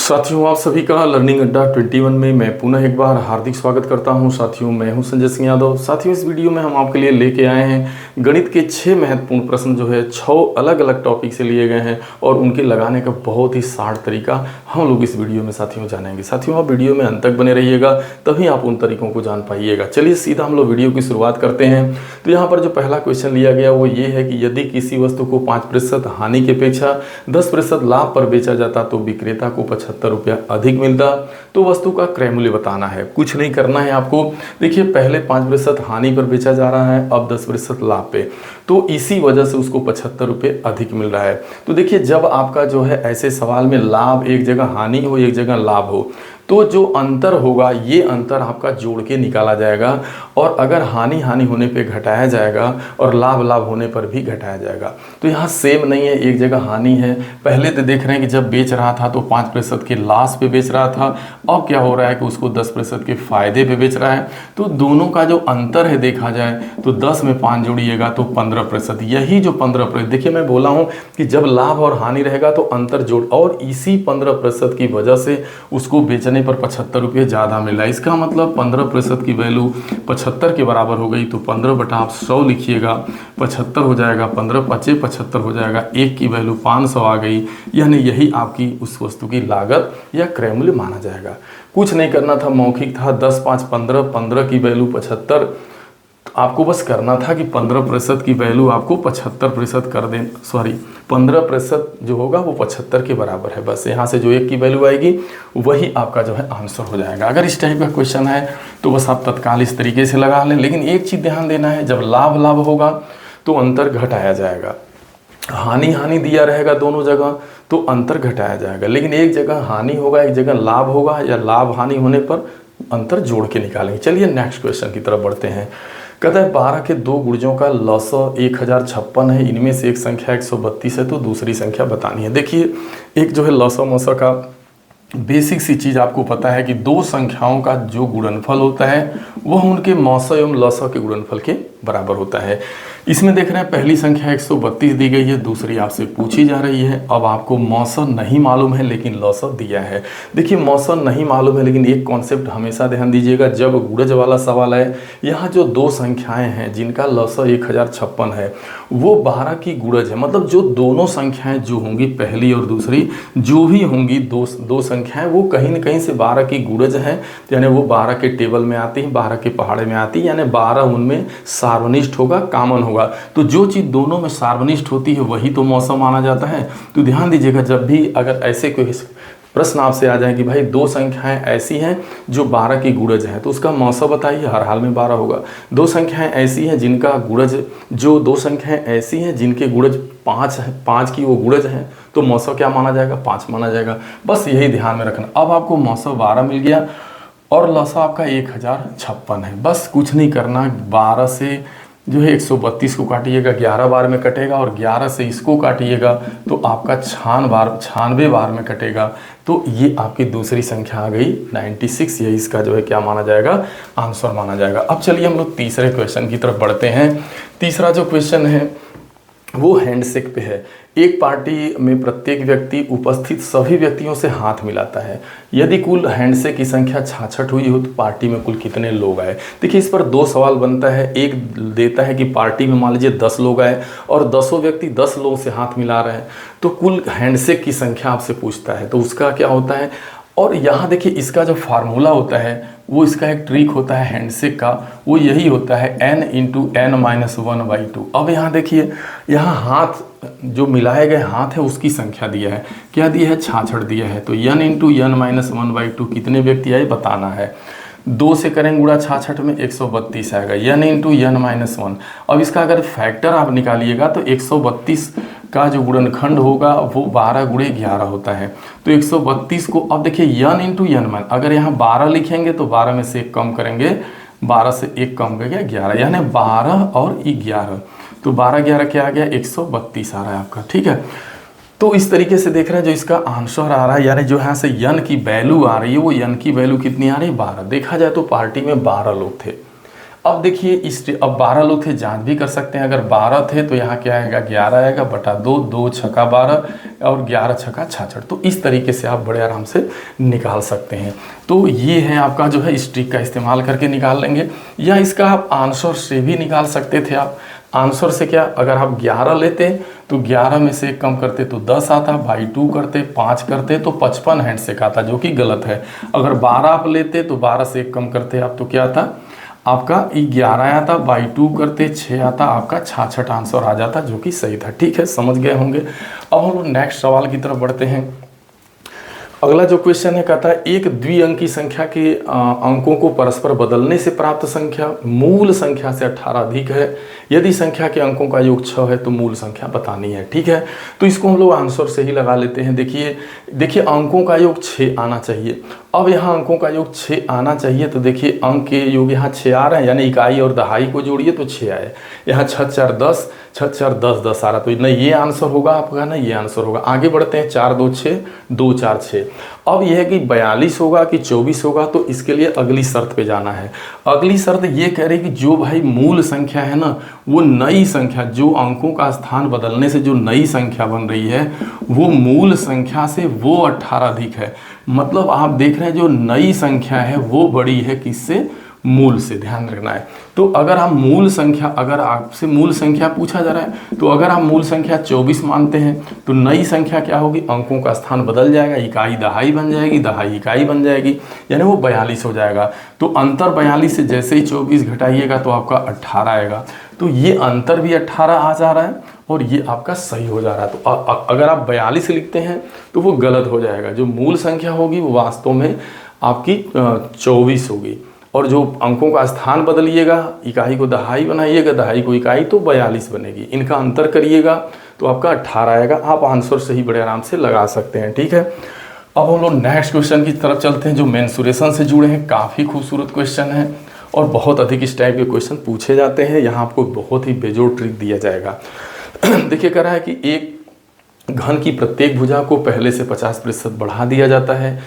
साथियों, आप सभी का लर्निंग अड्डा 21 में मैं पुनः एक बार हार्दिक स्वागत करता हूं। साथियों, मैं हूं संजय सिंह यादव। साथियों, इस वीडियो में हम आपके लिए लेके आए हैं गणित के 6 महत्वपूर्ण प्रश्न जो है 6 अलग अलग टॉपिक से लिए गए हैं और उनके लगाने का बहुत ही शार्ट तरीका हम लोग इस वीडियो में साथियों जानेंगे। साथियों, आप वीडियो में अंत तक बने रहिएगा, तभी आप उन तरीकों को जान पाइएगा। चलिए सीधा हम लोग वीडियो की शुरुआत करते हैं। तो यहाँ पर जो पहला क्वेश्चन लिया गया वो ये है कि यदि किसी वस्तु को 5% हानि की अपेक्षा 10% लाभ पर बेचा जाता तो विक्रेता को 75 रुपया अधिक मिलता। तो वस्तु का क्रय मूल्य बताना है। कुछ नहीं करना है आपको। देखिए, पहले 5% हानि पर बेचा जा रहा है, अब 10% लाभ पे, तो इसी वजह से उसको 75 रुपये अधिक मिल रहा है। तो देखिए, जब आपका जो है ऐसे सवाल में लाभ एक जगह हानि हो एक जगह लाभ हो, तो जो अंतर होगा ये अंतर आपका जोड़ के निकाला जाएगा और अगर हानि होने पे घटाया जाएगा और लाभ होने पर भी घटाया जाएगा। तो यहाँ सेम नहीं है, एक जगह हानि है। पहले तो देख रहे हैं कि जब बेच रहा था तो 5% के लॉस पे बेच रहा था, अब क्या हो रहा है कि उसको 10% के फायदे पे बेच रहा है। तो दोनों का जो अंतर है देखा जाए तो 10 में 5 जोड़िएगा तो 15%। यही जो 15%, देखिए मैं बोला हूँ कि जब लाभ और हानि रहेगा तो अंतर जोड़, और इसी 15% की वजह से उसको बेचने पर 75 रुपये ज़्यादा मिला। इसका मतलब 15% की वैल्यू 75 के बराबर हो गई। तो 15 बटा आप 100 लिखिएगा, 75 हो जाएगा, 15 पचे 75 हो जाएगा, 1 की वैल्यू 500 आ गई। यानी यही आपकी उस वस्तु की लागत या क्रय मूल्य माना जाएगा। कुछ नहीं करना था, मौखिक था। 10 5 15, 15 की वैल्यू 75। आपको बस करना था कि 15% की वैल्यू आपको 75% कर दें, 15% जो होगा वो 75 के बराबर है। बस यहाँ से जो 1 की वैल्यू आएगी वही आपका जो है आंसर हो जाएगा। अगर इस टाइप का क्वेश्चन है तो बस आप तत्काल इस तरीके से लगा लें। लेकिन एक चीज़ ध्यान देना है, जब लाभ होगा तो अंतर घटाया जाएगा। हानि दिया रहेगा दोनों जगह तो अंतर घटाया जाएगा। लेकिन एक जगह हानि होगा एक जगह लाभ होगा, या लाभ हानि होने पर अंतर जोड़ के निकालेंगे। चलिए नेक्स्ट क्वेश्चन की तरफ बढ़ते हैं। कहता है 12 के 2 गुणजों का लॉसा 1056 है, इनमें से एक संख्या 132 है, तो दूसरी संख्या बतानी है। देखिए, एक जो है लॉसा मौसा का बेसिक सी चीज़ आपको पता है कि दो संख्याओं का जो गुणनफल होता है वह उनके मौसा एवं लॉसा के गुणनफल के बराबर होता है। इसमें देख रहे हैं पहली संख्या 132 दी गई है, दूसरी आपसे पूछी जा रही है। अब आपको मौसा नहीं मालूम है लेकिन लॉसा दिया है। देखिए, मौसा नहीं मालूम है लेकिन एक कॉन्सेप्ट हमेशा ध्यान दीजिएगा, जब गुणज वाला सवाल है, यहाँ जो दो संख्याएं हैं जिनका लॉसा 1056 है वो 12 की गुणज है। मतलब जो दोनों संख्याएं जो होंगी, पहली और दूसरी जो भी होंगी, दो संख्याएं वो कहीं न कहीं से 12 की गुणज हैं। यानी वो 12 के टेबल में आती हैं, 12 के पहाड़े में आती है, यानी 12 उनमें सार्वनिष्ठ होगा, कॉमन होगा। तो जो चीज़ दोनों में सार्वनिष्ठ होती है वही तो मौसा माना जाता है। तो ध्यान दीजिएगा, जब भी अगर ऐसे कोई प्रश्न आपसे आ जाए कि भाई दो संख्याएं ऐसी हैं जो 12 की गुणज है, तो उसका मौसा बताइए, हर हाल में 12 होगा। दो संख्याएं ऐसी हैं जिनका गुणज, जो दो संख्याएं ऐसी हैं जिनके गुणज 5 है, 5 की वो गुणज हैं, तो मौसा क्या माना जाएगा? 5 माना जाएगा। बस यही ध्यान में रखना। अब आपको मौसा 12 मिल गया और लॉसा आपका 1056 है। बस कुछ नहीं करना, 12 से जो है 132 को काटिएगा, 11 बार में कटेगा, और 11 से इसको काटिएगा तो आपका 96 बार में कटेगा। तो ये आपकी दूसरी संख्या आ गई 96। ये इसका जो है क्या माना जाएगा? आंसर माना जाएगा। अब चलिए हम लोग तीसरे क्वेश्चन की तरफ बढ़ते हैं। तीसरा जो क्वेश्चन है वो हैंडशेक पे है। एक पार्टी में प्रत्येक व्यक्ति उपस्थित सभी व्यक्तियों से हाथ मिलाता है। यदि कुल हैंडशेक की संख्या 66 हुई हो तो पार्टी में कुल कितने लोग आए? देखिए, इस पर दो सवाल बनता है। एक देता है कि पार्टी में मान लीजिए 10 लोग आए और 10 व्यक्ति 10 लोगों से हाथ मिला रहे हैं, तो कुल हैंडशेक की संख्या आपसे पूछता है, तो उसका क्या होता है? और यहाँ देखिए, इसका जो फार्मूला होता है वो, इसका एक ट्रिक होता है हैंडशेक का, वो यही होता है n × n-1/2। अब यहाँ देखिए, यहाँ हाथ जो मिलाए गए हाथ है उसकी संख्या दिया है। क्या दिया है? 66 दिया है। तो n × n-1/2 कितने व्यक्ति आए बताना है। 2 से करेंगे गुणा 66 में 132 आएगा, n × n-1। अब इसका अगर फैक्टर आप निकालिएगा तो 132 का जो गुणनखंड होगा वो 12 × 11 होता है। तो 132 को, अब देखिए n × n, अगर यहाँ 12 लिखेंगे तो 12 में से 1 कम करेंगे, 12 से 1 कम करके 11, यानी 12 और 11, तो 12 11 क्या आ गया? 132 आ रहा है आपका। ठीक है, तो इस तरीके से देख रहे हैं जो इसका आंसर आ रहा है, यानी जो यहाँ से n की वैल्यू आ रही है वो n की वैल्यू कितनी आ रही है? 12। देखा जाए तो पार्टी में 12 लोग थे। अब देखिए इस अब 12 लोग थे, जांच भी कर सकते हैं। अगर 12 थे तो यहाँ क्या आएगा 11 आएगा बटा 2, 2 छक्का 12 और 11 छक्का 66। तो इस तरीके से आप बड़े आराम से निकाल सकते हैं। तो ये है आपका जो है इस ट्रिक का इस्तेमाल करके निकाल लेंगे, या इसका आप आंसर से भी निकाल सकते थे। आप आंसर से क्या, अगर आप 11 लेते तो 11 में से 1 कम करते तो 10 आता, बाई 2 करते 5 करते तो 55 हैंडसेक आता, जो कि गलत है। अगर 12 आप लेते तो 12 से 1 कम करते आप तो क्या आता, आपका 11 आता, बाई 2 करते 6 आता, आपका 66 आंसर आ जाता, जो कि सही था। ठीक है, समझ गए होंगे। अब हम लोग नेक्स्ट सवाल की तरफ बढ़ते हैं। अगला जो क्वेश्चन है कहता है एक द्विअंकी संख्या के अंकों को परस्पर बदलने से प्राप्त संख्या मूल संख्या से 18 अधिक है। यदि संख्या के अंकों का योग 6 है तो मूल संख्या बतानी है। ठीक है, तो इसको हम लोग आंसर से ही लगा लेते हैं। देखिए अंकों का योग 6 आना चाहिए। अब यहाँ अंकों का योग 6 आना चाहिए, तो देखिए अंक के योग यहाँ 6 आ रहे हैं, यानी इकाई और दहाई को जोड़िए तो 6 आए। यहाँ 6 4 10, 6 4 10 10 आ रहा, तो न ये आंसर होगा आपका, ना ये आंसर होगा। आगे बढ़ते हैं, 4 2 6, 2 4 6। अब यह है कि 42 होगा कि 24 होगा, तो इसके लिए अगली शर्त पे जाना है। अगली शर्त ये कह रही कि जो भाई मूल संख्या है ना, वो नई संख्या, जो अंकों का स्थान बदलने से जो नई संख्या बन रही है वो मूल संख्या से वो 18 अधिक है। मतलब आप देख रहे हैं जो नई संख्या है वो बड़ी है किससे, मूल से। ध्यान रखना है। तो अगर आप मूल संख्या, अगर आपसे मूल संख्या पूछा जा रहा है, तो अगर आप मूल संख्या 24 मानते हैं तो नई संख्या क्या होगी, अंकों का स्थान बदल जाएगा, इकाई दहाई बन जाएगी, दहाई इकाई बन जाएगी, यानी वो 42 हो जाएगा। तो अंतर 42 से जैसे ही 24 घटाइएगा तो आपका 18 आएगा। तो ये अंतर भी 18 आ जा रहा है और ये आपका सही हो जा रहा है। तो अगर आप 42 लिखते हैं तो वो गलत हो जाएगा। जो मूल संख्या होगी वो वास्तव में आपकी 24 होगी, और जो अंकों का स्थान बदलिएगा, इकाई को दहाई बनाइएगा, दहाई को इकाई, तो 42 बनेगी। इनका अंतर करिएगा तो आपका 18 आएगा। आप आंसर से ही बड़े आराम से लगा सकते हैं। ठीक है, अब हम लोग नेक्स्ट क्वेश्चन की तरफ चलते हैं जो मेंसुरेशन से जुड़े हैं। काफ़ी खूबसूरत क्वेश्चन है और बहुत अधिक इस टाइप के क्वेश्चन पूछे जाते हैं। यहाँ आपको बहुत ही बेजोड़ ट्रिक दिया जाएगा। देखिए कह रहा है कि एक घन की प्रत्येक भुजा को पहले से 50% बढ़ा दिया जाता है,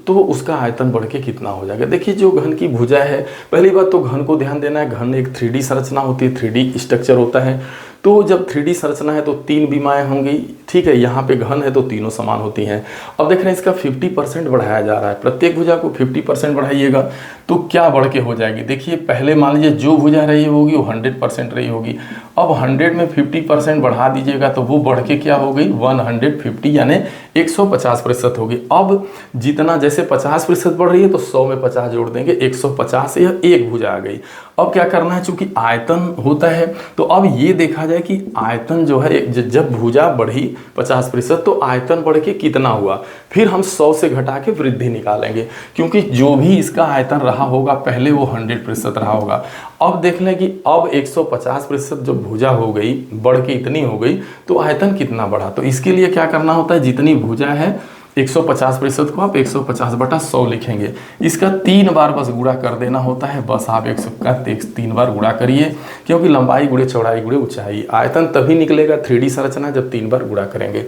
तो उसका आयतन बढ़ के कितना हो जाएगा। देखिए जो घन की भुजा है, पहली बात तो घन को ध्यान देना है। घन एक 3D संरचना होती है, 3D स्ट्रक्चर होता है। तो जब 3D संरचना है तो 3 विमाएँ होंगी। ठीक है, यहाँ पे घन है तो तीनों समान होती हैं। अब देख रहे हैं इसका 50% बढ़ाया जा रहा है। प्रत्येक भुजा को 50% बढ़ाइएगा तो क्या बढ़ के हो जाएगी। देखिए पहले मान लीजिए जो भुजा रही होगी वो 100% रही होगी। अब 100 में 50% बढ़ा दीजिएगा तो वो बढ़ के क्या हो गई, 150, यानी 150% होगी। अब जितना जैसे 50% बढ़ रही है तो 100 में 50 जोड़ देंगे, 150 या एक भुजा आ गई। अब क्या करना है, चूंकि आयतन होता है तो अब ये देखा जाए कि आयतन जो है, जब भुजा बढ़ी 50% तो आयतन बढ़ के कितना हुआ, फिर हम 100 से घटा के वृद्धि निकालेंगे, क्योंकि जो भी इसका आयतन रहा होगा पहले वो 100% रहा होगा। अब देख लें कि अब 150% जब भुजा हो गई, बढ़ के इतनी हो गई, तो आयतन कितना बढ़ा। तो इसके लिए क्या करना होता है, जितनी भुजा है 150% को आप 150/100 लिखेंगे। इसका 3 बार बस गुणा कर देना होता है। बस आप 100 का 3 बार गुणा करिए, क्योंकि लंबाई गुणे चौड़ाई गुणे ऊंचाई, आयतन तभी निकलेगा 3D संरचना जब 3 बार गुणा करेंगे।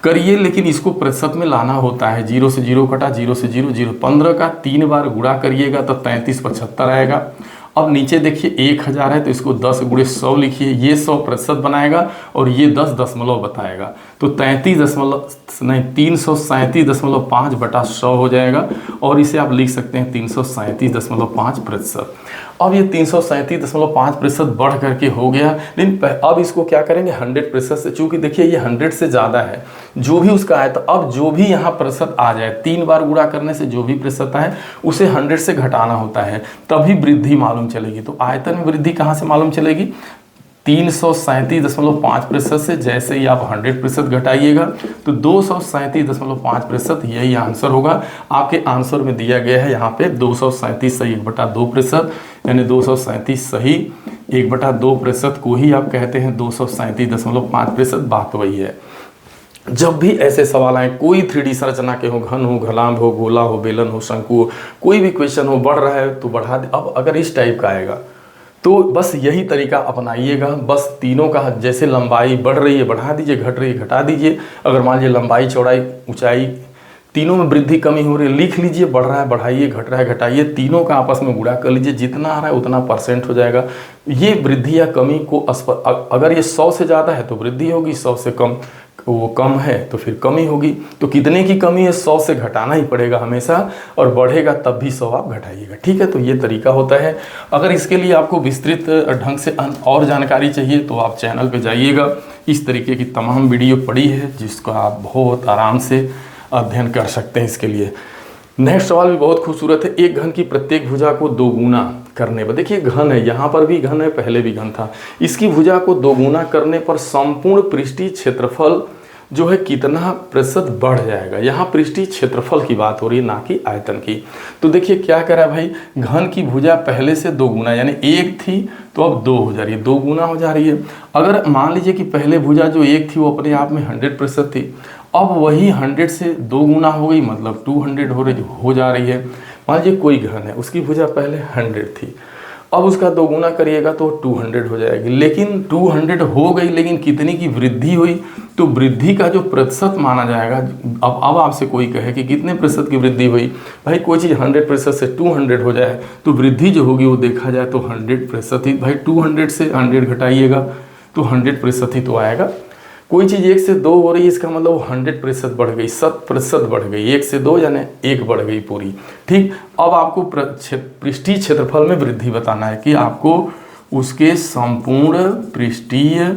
करिए, लेकिन इसको प्रतिशत में लाना होता है। 0 से 0 कटा, 0 से 0 0, 15 का 3 बार गुणा करिएगा तो 33/75 आएगा। अब नीचे देखिए 1000 है तो इसको 10 × 100 लिखिए, ये 100% बनाएगा और ये 10 दशमलव बताएगा, तो 337.5/100 हो जाएगा। और इसे आप लिख सकते हैं 337.5%। अब ये 337.5% बढ़ करके हो गया, लेकिन अब इसको क्या करेंगे 100% से, चूंकि देखिए ये 100 से ज़्यादा है जो भी उसका आया, तो अब जो भी यहाँ प्रतिशत आ जाए 3 बार गुणा करने से जो भी प्रतिशत आए उसे 100 से घटाना होता है, तभी वृद्धि मालूम चलेगी। तो आयतन में वृद्धि कहाँ से मालूम चलेगी, 337.5% से। जैसे ही आप 100% घटाइएगा तो 237.5%, यही आंसर होगा। आपके आंसर में दिया गया है यहाँ पे 237 सही 1/2%, यानी 237 सही 1/2% को ही आप कहते हैं 237.5%। बात वही है। जब भी ऐसे सवाल आए, कोई 3D संरचना के हो, घन हो, घलांभ हो, गोला हो, बेलन हो, शंकु हो, कोई भी क्वेश्चन हो, बढ़ रहा है तो बढ़ा दे। अब अगर इस टाइप का आएगा तो बस यही तरीका अपनाइएगा। बस तीनों का जैसे लंबाई बढ़ रही है बढ़ा दीजिए, घट रही है घटा दीजिए। अगर मान लीजिए लंबाई चौड़ाई ऊंचाई तीनों में वृद्धि कमी हो रही है, लिख लीजिए, बढ़ रहा है बढ़ाइए, घट रहा है घटाइए, तीनों का आपस में गुणा कर लीजिए, जितना आ रहा है उतना परसेंट हो जाएगा। ये वृद्धि या कमी को अगर ये 100 से ज़्यादा है तो वृद्धि होगी, 100 से कम वो कम है तो फिर कमी होगी। तो कितने की कमी है, 100 से घटाना ही पड़ेगा हमेशा, और बढ़ेगा तब भी 100 आप घटाइएगा। ठीक है, तो ये तरीका होता है। अगर इसके लिए आपको विस्तृत ढंग से और जानकारी चाहिए तो आप चैनल पे जाइएगा, इस तरीके की तमाम वीडियो पड़ी है जिसको आप बहुत आराम से अध्ययन कर सकते हैं। इसके लिए नेक्स्ट सवाल भी बहुत खूबसूरत है। एक घन की प्रत्येक भुजा को दोगुना करने पर, देखिए घन है, यहाँ पर भी घन है, पहले भी घन था, इसकी भुजा को दोगुना करने पर संपूर्ण पृष्ठीय क्षेत्रफल जो है कितना प्रतिशत बढ़ जाएगा। यहाँ पृष्ठीय क्षेत्रफल की बात हो रही है, ना कि आयतन की। तो देखिए क्या करा भाई, घन की भुजा पहले से दोगुना, यानी 1 थी तो अब 2 हो जा रही है, 2 गुना हो जा रही है। अगर मान लीजिए कि पहले भुजा जो 1 थी वो अपने आप में 100% थी, अब वही 100 से 2 गुना हो गई, मतलब 200 हो जा रही है। मान लीजिए कोई घन है, उसकी भुजा पहले 100 थी, अब उसका 2 गुना करिएगा तो 200 हो जाएगी, लेकिन 200 हो गई, लेकिन कितनी की वृद्धि हुई, तो वृद्धि का जो प्रतिशत माना जाएगा। अब आपसे कोई कहे कि कितने प्रतिशत की वृद्धि हुई, भाई कोई चीज़ 100% से 200 हो जाए तो वृद्धि जो होगी वो देखा जाए तो 100% ही, भाई 200 से 100 घटाइएगा तो 100% ही तो आएगा। कोई चीज़ 1 से 2 हो रही है, इसका मतलब वो 100% बढ़ गई, 100% बढ़ गई, 1 से 2 यानी 1 बढ़ गई पूरी। ठीक, अब आपको पृष्ठीय क्षेत्रफल में वृद्धि बताना है कि आपको उसके संपूर्ण पृष्ठीय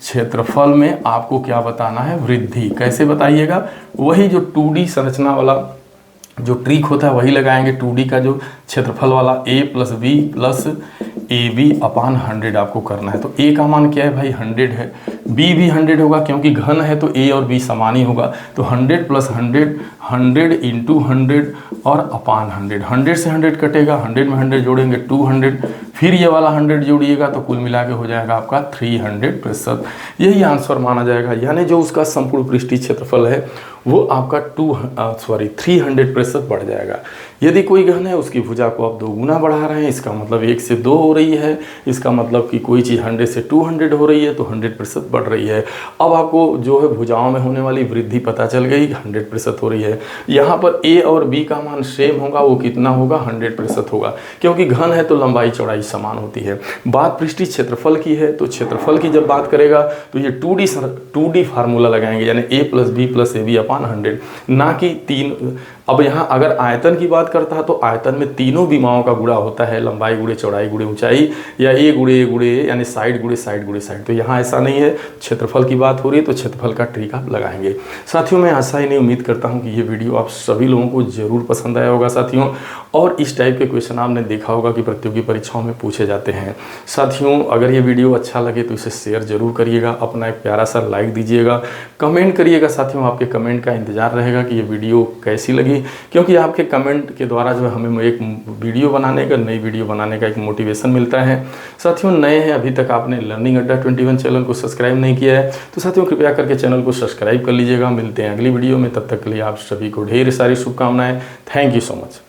क्षेत्रफल में आपको क्या बताना है, वृद्धि। कैसे बताइएगा, वही जो 2D संरचना वाला जो ट्रिक होता है वही लगाएंगे। 2D का जो क्षेत्रफल वाला a + b + AB/100 आपको करना है। तो a का मान क्या है भाई, 100 है, b भी 100 होगा क्योंकि घन है तो a और b समान ही होगा। तो 100 + 100, 100 × 100 और अपान 100, 100 से 100 कटेगा, 100 में 100 जोड़ेंगे 200, फिर ये वाला 100 जोड़िएगा तो कुल मिला के हो जाएगा आपका 300%। यही आंसर माना जाएगा, यानी जो उसका संपूर्ण पृष्ठीय क्षेत्रफल है वो आपका 300% बढ़ जाएगा। यदि कोई घन है उसकी भुजा को आप 2 गुना बढ़ा रहे हैं, इसका मतलब 1 से 2 हो रही है, इसका मतलब कि कोई चीज़ 100 से 200 हो रही है तो 100% बढ़ रही है। अब आपको जो है भुजाओं में होने वाली वृद्धि पता चल गई, 100% हो रही है। यहाँ पर a और b का मान सेम होगा, वो कितना होगा, 100% होगा, क्योंकि घन है तो लंबाई चौड़ाई समान होती है। बात पृष्ठीय क्षेत्रफल की है, तो क्षेत्रफल की जब बात करेगा तो ये 2D फार्मूला लगाएंगे, यानी a + b + AB/100, ना कि 3। अब यहाँ अगर आयतन की बात करता है तो आयतन में तीनों विमाओं का गुणा होता है, लंबाई गुणे चौड़ाई गुणे ऊंचाई, या a गुणे a गुणे a, यानी साइड गुणे साइड गुणे साइड। तो यहाँ ऐसा नहीं है, क्षेत्रफल की बात हो रही है तो क्षेत्रफल का ट्रिक आप लगाएंगे। साथियों मैं आशा ही नहीं उम्मीद करता हूँ कि ये वीडियो आप सभी लोगों को ज़रूर पसंद आया होगा साथियों, और इस टाइप के क्वेश्चन आपने देखा होगा कि प्रतियोगी परीक्षाओं में पूछे जाते हैं। साथियों अगर ये वीडियो अच्छा लगे तो इसे शेयर जरूर करिएगा, अपना एक प्यारा सा लाइक दीजिएगा, कमेंट करिएगा। साथियों आपके कमेंट का इंतजार रहेगा कि ये वीडियो कैसी लगी, क्योंकि आपके कमेंट के द्वारा जो है हमें एक वीडियो बनाने का, नई वीडियो बनाने का एक मोटिवेशन मिलता है। साथियों नए हैं, अभी तक आपने लर्निंग अड्डा 21 चैनल को सब्सक्राइब नहीं किया है तो साथियों कृपया करके चैनल को सब्सक्राइब कर लीजिएगा। मिलते हैं अगली वीडियो में, तब तक के लिए आप सभी को ढेर सारी शुभकामनाएं। Thank you so much.